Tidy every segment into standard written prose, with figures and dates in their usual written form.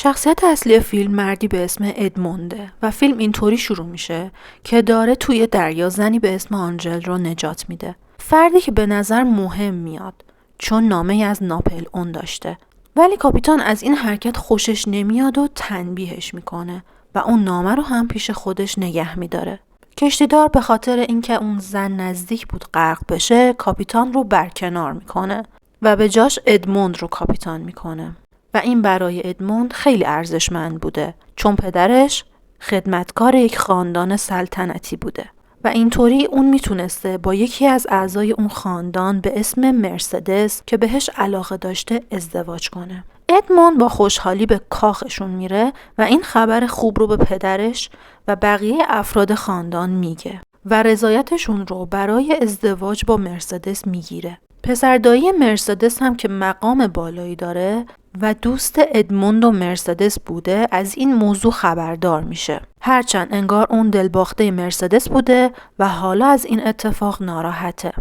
شخصیت اصلی فیلم مردی به اسم ادمونده و فیلم اینطوری شروع میشه که داره توی دریا زنی به اسم آنژل رو نجات میده. فردی که به نظر مهم میاد چون نامه از ناپل اون داشته، ولی کاپیتان از این حرکت خوشش نمیاد و تنبیهش میکنه و اون نامه رو هم پیش خودش نگه میداره. کشتیدار به خاطر اینکه اون زن نزدیک بود غرق بشه کاپیتان رو برکنار میکنه و به جاش ادموند رو کاپیتان میکنه و این برای ادموند خیلی ارزشمند بوده چون پدرش خدمتکار یک خاندان سلطنتی بوده و اینطوری اون میتونسته با یکی از اعضای اون خاندان به اسم مرسدس که بهش علاقه داشته ازدواج کنه. ادموند با خوشحالی به کاخشون میره و این خبر خوب رو به پدرش و بقیه افراد خاندان میگه و رضایتشون رو برای ازدواج با مرسدس میگیره. پسردایی مرسدس هم که مقام بالایی داره و دوست ادموند و مرسدس بوده از این موضوع خبردار میشه. هرچند انگار اون دلباخته مرسدس بوده و حالا از این اتفاق ناراحته.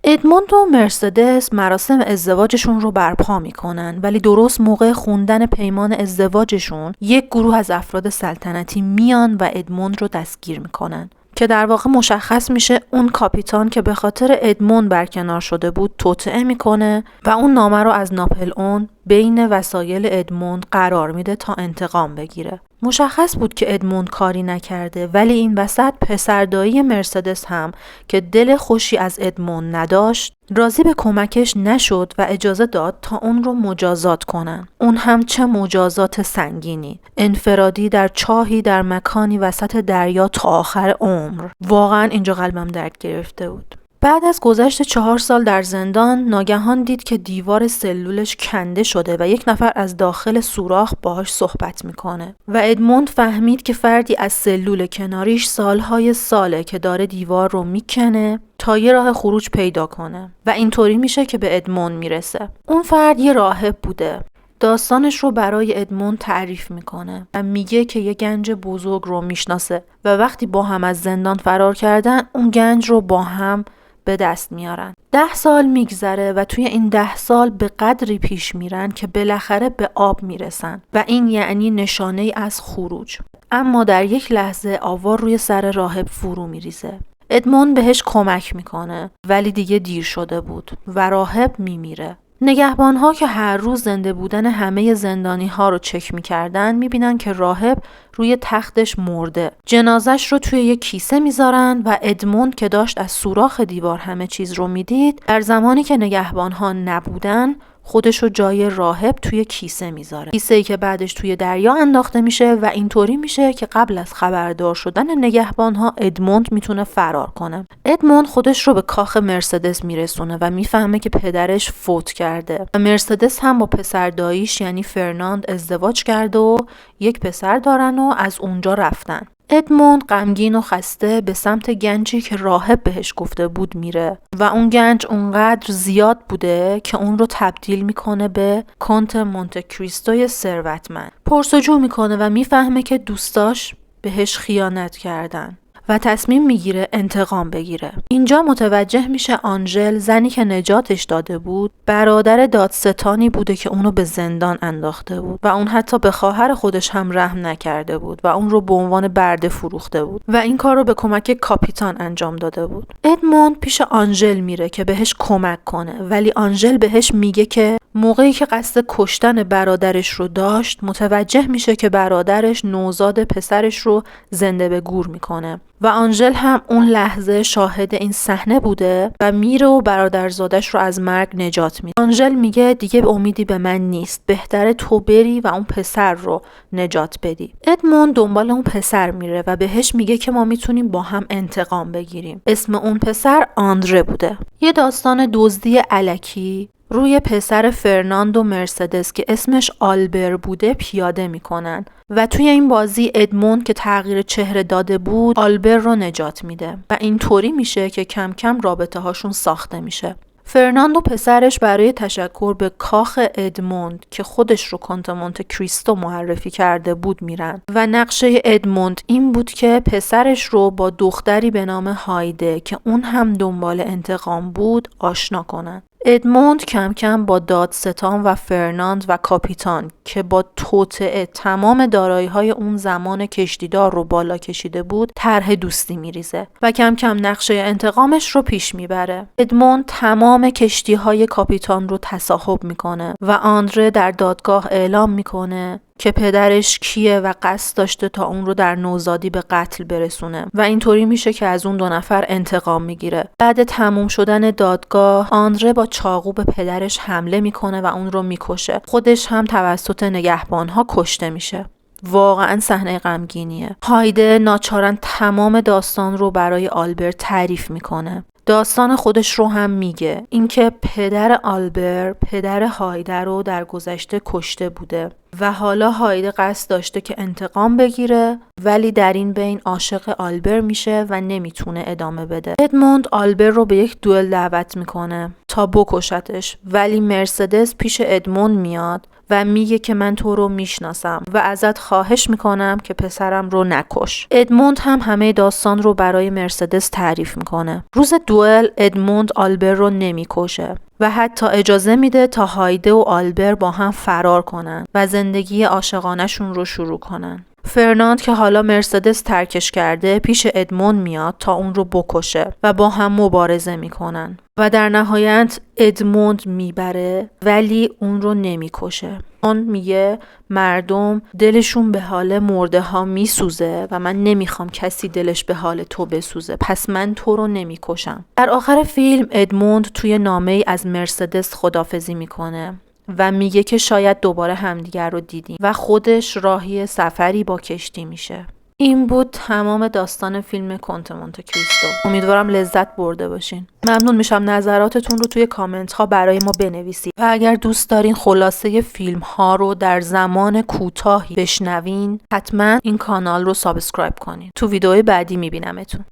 ادموند و مرسدس مراسم ازدواجشون رو برپا میکنن ولی درست موقع خوندن پیمان ازدواجشون یک گروه از افراد سلطنتی میان و ادموند رو دستگیر میکنن که در واقع مشخص میشه اون کاپیتان که به خاطر ادموند برکنار شده بود توطئه میکنه و اون نامه رو از ناپل اون بین وسایل ادموند قرار میده تا انتقام بگیره. مشخص بود که ادموند کاری نکرده ولی این وسط پسردایی مرسدس هم که دل خوشی از ادموند نداشت راضی به کمکش نشد و اجازه داد تا اون رو مجازات کنن. اون هم چه مجازات سنگینی، انفرادی در چاهی در مکانی وسط دریا تا آخر عمر. واقعا اینجا قلبم درد گرفته بود. بعد از گذشت 4 سال در زندان ناگهان دید که دیوار سلولش کنده شده و یک نفر از داخل سوراخ باهاش صحبت میکنه و ادموند فهمید که فردی از سلول کناریش سالهای ساله که داره دیوار رو میکنه تا یه راه خروج پیدا کنه و اینطوری میشه که به ادموند میرسه. اون فرد یه راهب بوده. داستانش رو برای ادموند تعریف میکنه و میگه که یه گنج بزرگ رو میشناسه و وقتی با هم از زندان فرار کردن اون گنج رو با هم به دست میارن. 10 سال میگذره و توی این 10 سال به قدری پیش میرن که بالاخره به آب میرسن و این یعنی نشانه ای از خروج. اما در یک لحظه آوار روی سر راهب فرو میریزه. ادموند بهش کمک میکنه ولی دیگه دیر شده بود و راهب میمیره. نگهبان‌ها که هر روز زنده بودن همه زندانی‌ها رو چک می‌کردن می‌بینن که راهب روی تختش مرده. جنازش رو توی یک کیسه میذارن و ادموند که داشت از سوراخ دیوار همه چیز رو میدید در زمانی که نگهبان‌ها نبودن خودش رو جای راهب توی کیسه میذاره. کیسه‌ای که بعدش توی دریا انداخته میشه و اینطوری میشه که قبل از خبردار شدن نگهبان‌ها ادموند میتونه فرار کنه. ادموند خودش رو به کاخ مرسدس میرسونه و میفهمه که پدرش فوت کرده و مرسدس هم با پسرداییش یعنی فرناند ازدواج کرده و یک پسر دارن و از اونجا رفتن. ادموند غمگین و خسته به سمت گنجی که راهب بهش گفته بود میره و اون گنج اونقدر زیاد بوده که اون رو تبدیل میکنه به کنت مونته کریستوی ثروتمند. پرسجو میکنه و میفهمه که دوستاش بهش خیانت کردن و تصمیم میگیره انتقام بگیره. اینجا متوجه میشه آنژل زنی که نجاتش داده بود برادر دادستانی بوده که اونو به زندان انداخته بود و اون حتی به خواهر خودش هم رحم نکرده بود و اون رو به عنوان برده فروخته بود و این کار رو به کمک کاپیتان انجام داده بود. ادموند پیش آنژل میره که بهش کمک کنه ولی آنژل بهش میگه که موقعی که قصد کشتن برادرش رو داشت متوجه میشه که برادرش نوزاد پسرش رو زنده به گور میکنه و آنژل هم اون لحظه شاهد این صحنه بوده و میره و برادرزادش رو از مرگ نجات میده. آنژل میگه دیگه امیدی به من نیست، بهتره تو بری و اون پسر رو نجات بدی. ادموند دنبال اون پسر میره و بهش میگه که ما میتونیم با هم انتقام بگیریم. اسم اون پسر آندره بوده. یه داستان دزدی الکی روی پسر فرناند و مرسدس که اسمش آلبر بوده پیاده میکنن و توی این بازی ادموند که تغییر چهره داده بود آلبر رو نجات میده و اینطوری میشه که کم کم رابطه هاشون ساخته میشه. فرناند و پسرش برای تشکر به کاخ ادموند که خودش رو کنت مونته کریستو معرفی کرده بود میرن و نقشه ادموند این بود که پسرش رو با دختری به نام هایده که اون هم دنبال انتقام بود آشنا کنن. ادموند کم کم با دادستان و فرناند و کاپیتان که با توطئه تمام دارایی‌های اون زمان کشتیدار رو بالا کشیده بود طرح دوستی میریزه و کم کم نقشه انتقامش رو پیش میبره. ادموند تمام کشتی‌های کاپیتان رو تصاحب میکنه و آندره در دادگاه اعلام میکنه که پدرش کیه و قصد داشته تا اون رو در نوزادی به قتل برسونه و اینطوری میشه که از اون 2 نفر انتقام میگیره. بعد تموم شدن دادگاه آندره با چاقو به پدرش حمله میکنه و اون رو میکشه. خودش هم توسط نگهبانها کشته میشه. واقعا صحنه غمگینیه. هایده ناچارن تمام داستان رو برای آلبر تعریف میکنه. داستان خودش رو هم میگه، اینکه پدر آلبر پدر هایده رو در گذشته کشته بوده و حالا هایده قصد داشته که انتقام بگیره، ولی در این بین عاشق آلبر میشه و نمیتونه ادامه بده. ادموند آلبر رو به یک دوئل دعوت میکنه تا بکشتش، ولی مرسدس پیش ادموند میاد و میگه که من تو رو میشناسم و ازت خواهش میکنم که پسرم رو نکش. ادموند هم همه داستان رو برای مرسدس تعریف میکنه. روز دوئل ادموند آلبر رو نمیکشه و حتی اجازه میده تا هایده و آلبر با هم فرار کنن و زندگی عاشقانه‌شون رو شروع کنن. فرناند که حالا مرسدس ترکش کرده پیش ادموند میاد تا اون رو بکشه و با هم مبارزه میکنن و در نهایت ادموند میبره ولی اون رو نمیکشه. اون میگه مردم دلشون به حال مرده ها میسوزه و من نمیخوام کسی دلش به حال تو بسوزه، پس من تو رو نمیکشم. در آخر فیلم ادموند توی نامه‌ای از مرسدس خداحافظی میکنه و میگه که شاید دوباره همدیگر رو دیدیم و خودش راهی سفری با کشتی میشه. این بود تمام داستان فیلم کنت مونته کریستو. امیدوارم لذت برده باشین. ممنون میشم نظراتتون رو توی کامنت ها برای ما بنویسید و اگر دوست دارین خلاصه فیلم ها رو در زمان کوتاهی بشنوین حتما این کانال رو سابسکرایب کنین. تو ویدیوی بعدی میبینمتون.